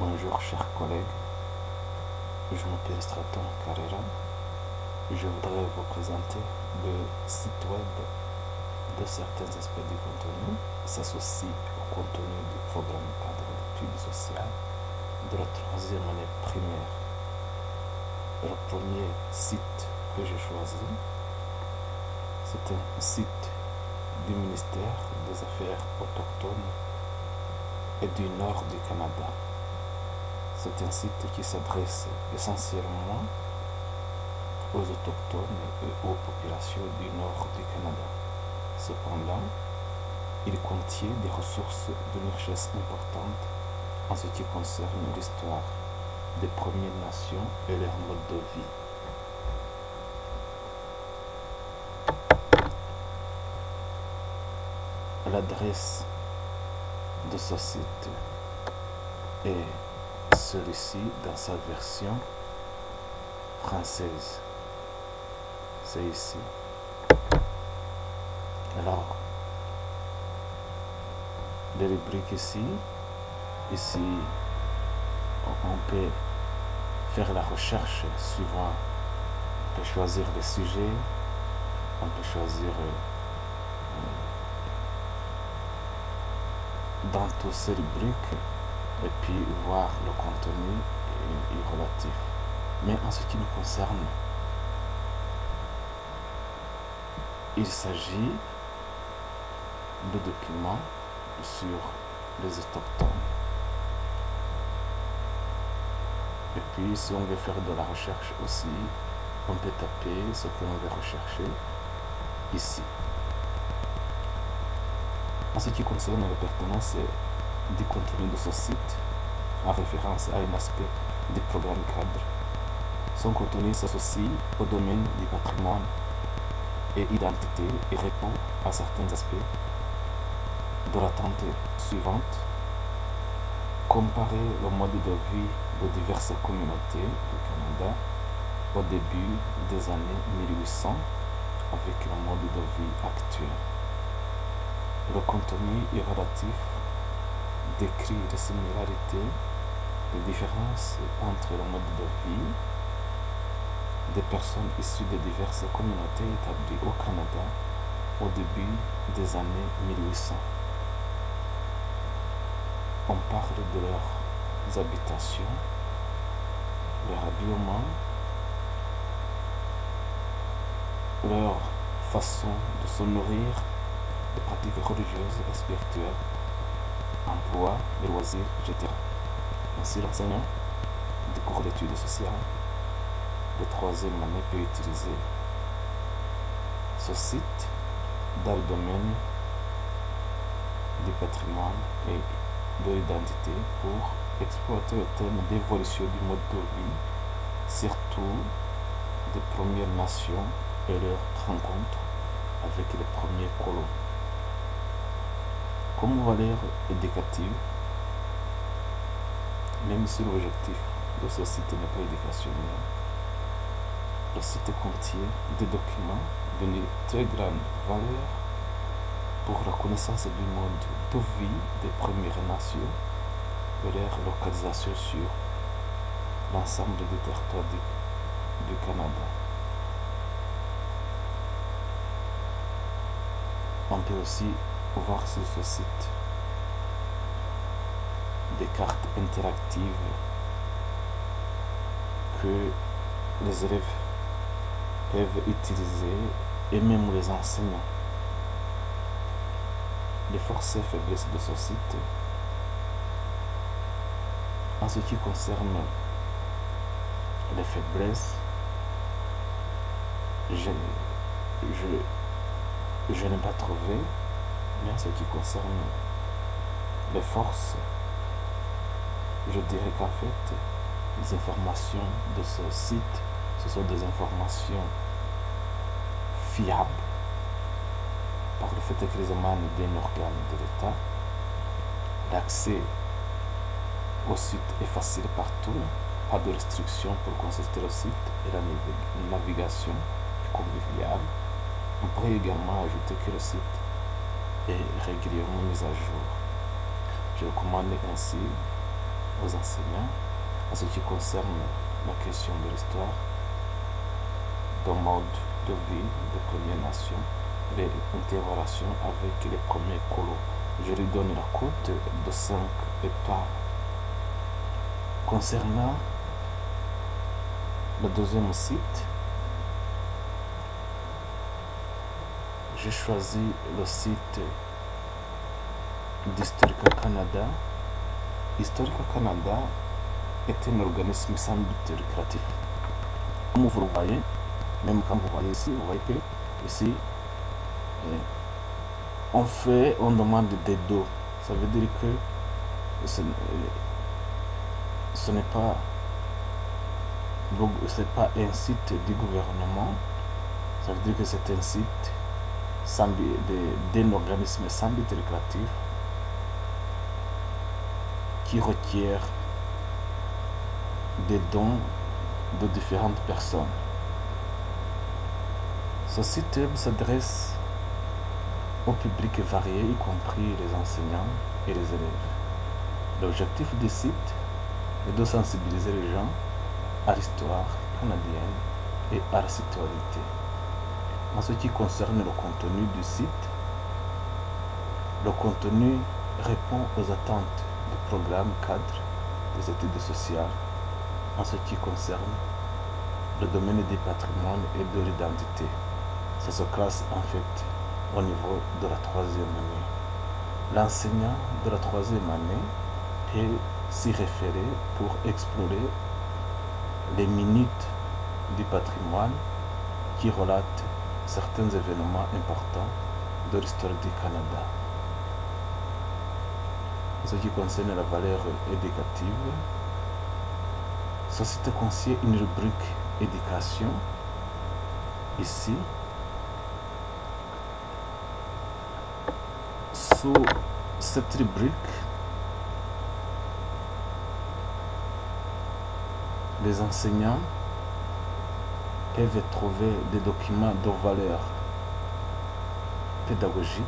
Bonjour chers collègues, je m'appelle Straton Carrera. Je voudrais vous présenter le site web de certains aspects du contenu s'associe au contenu du programme cadre d'études sociales de la 3e année primaire. Le premier site que j'ai choisi, c'est un site du ministère des Affaires autochtones et du Nord du Canada. C'est un site qui s'adresse essentiellement aux autochtones et aux populations du Nord du Canada. Cependant, il contient des ressources d'une richesse importante en ce qui concerne l'histoire des Premières Nations et leur mode de vie. L'adresse de ce site est celui-ci dans sa version française. C'est ici. Alors, les rubriques ici, on peut faire la recherche suivant. On peut choisir les sujets, on peut choisir dans toutes ces rubriques et puis voir le contenu est relatif. Mais en ce qui nous concerne, il s'agit de documents sur les autochtones. Et puis si on veut faire de la recherche aussi, on peut taper ce que l'on veut rechercher ici. En ce qui concerne la pertinence du contenu de ce site, en référence à un aspect du programme cadre, son contenu s'associe au domaine du patrimoine et identité et répond à certains aspects de l'attente suivante: comparer le mode de vie de diverses communautés du Canada au début des années 1800 avec le mode de vie actuel. Le contenu est relatif, décrit les similarités, les différences entre le mode de vie des personnes issues de diverses communautés établies au Canada au début des années 1800. On parle de leurs habitations, leur habillement, leur façon de se nourrir, les pratiques religieuses et spirituelles, emploi, les loisirs, etc. Ainsi, l'enseignant des cours d'études sociales de 3e année peut utiliser ce site dans le domaine du patrimoine et de l'identité pour exploiter le thème d'évolution du mode de vie, surtout des Premières Nations et leur rencontre avec les premiers colons. Comme valeur éducative, même si l'objectif de ce site n'est pas éducationnel, le site contient des documents d'une très grande valeur pour la connaissance du mode de vie des Premières Nations et leur localisation sur l'ensemble des territoires du Canada. On peut aussi voir sur ce site des cartes interactives que les élèves peuvent utiliser et même les enseignants. Les forces et faiblesses de ce site. En ce qui concerne les faiblesses, je n'ai pas trouvé, mais en ce qui concerne les forces, je dirais qu'en fait, les informations de ce site, ce sont des informations fiables par le fait qu'elles émanent d'un organe de l'État. L'accès au site est facile partout, pas de restrictions pour consulter le site et la navigation est conviviale. On pourrait également ajouter que le site est régulièrement mis à jour. Je recommande ainsi aux enseignants en ce qui concerne la question de l'histoire, de mode de vie des Premières Nations, les interrogations avec les premiers colons. Je lui donne la cote de 5 étoiles. Concernant le deuxième site, j'ai choisi le site d'Historica Canada. Historica Canada est un organisme sans but lucratif. Comme vous le voyez, même quand vous voyez ici, vous voyez que ici, on demande des dons. Ça veut dire que ce n'est pas un site du gouvernement. Ça veut dire que c'est un site d'un organisme sans but lucratif qui requiert des dons de différentes personnes. Ce site s'adresse au public varié, y compris les enseignants et les élèves. L'objectif du site est de sensibiliser les gens à l'histoire canadienne et à la citoyenneté. En ce qui concerne le contenu du site, le contenu répond aux attentes du programme cadre des études sociales en ce qui concerne le domaine du patrimoine et de l'identité. Ça se classe en fait au niveau de la 3e année. L'enseignant de la 3e année peut s'y référer pour explorer les minutes du patrimoine qui relatent certains événements importants de l'histoire du Canada. En ce qui concerne la valeur éducative, ce site contient une rubrique éducation. Ici, sous cette rubrique, les enseignants peuvent trouver des documents de valeur pédagogique,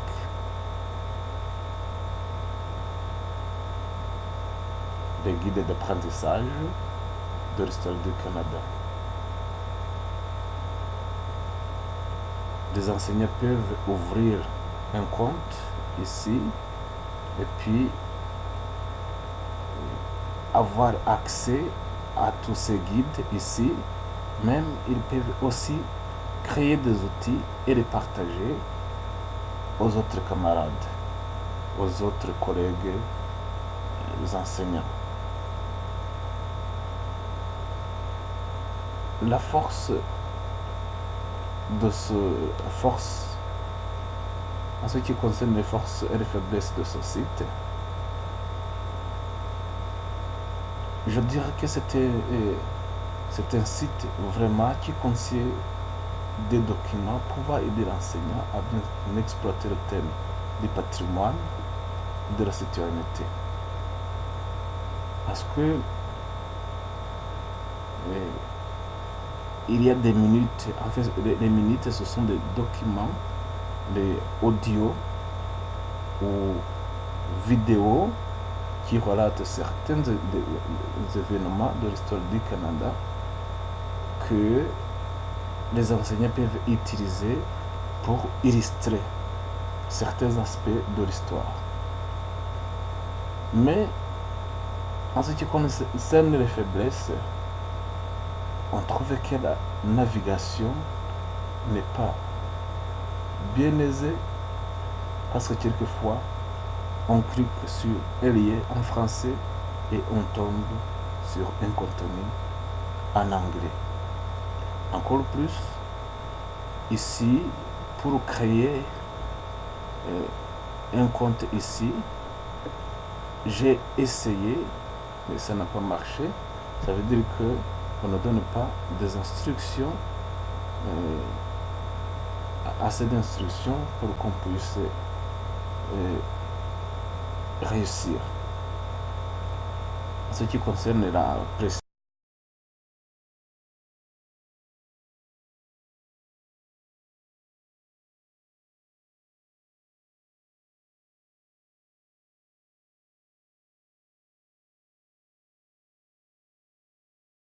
des guides d'apprentissage de l'histoire du Canada. Les enseignants peuvent ouvrir un compte ici et puis avoir accès à tous ces guides ici. Même ils peuvent aussi créer des outils et les partager aux autres camarades, aux autres collègues, les enseignants. La force en ce qui concerne les forces et les faiblesses de ce site, je dirais que c'est un site vraiment qui contient des documents pouvant aider l'enseignant à bien exploiter le thème du patrimoine et de la citoyenneté. Parce que il y a des minutes, en fait les minutes ce sont des documents, des audios ou vidéos qui relatent certains événements de l'histoire du Canada que les enseignants peuvent utiliser pour illustrer certains aspects de l'histoire. Mais en ce qui concerne les faiblesses, on trouve que la navigation n'est pas bien aisée parce que quelquefois on clique sur un lien en français et on tombe sur un contenu en anglais. Encore plus, ici, pour créer un compte ici, j'ai essayé, mais ça n'a pas marché. Ça veut dire qu'on ne donne pas des instructions, assez d'instructions pour qu'on puisse réussir. En ce qui concerne la précision,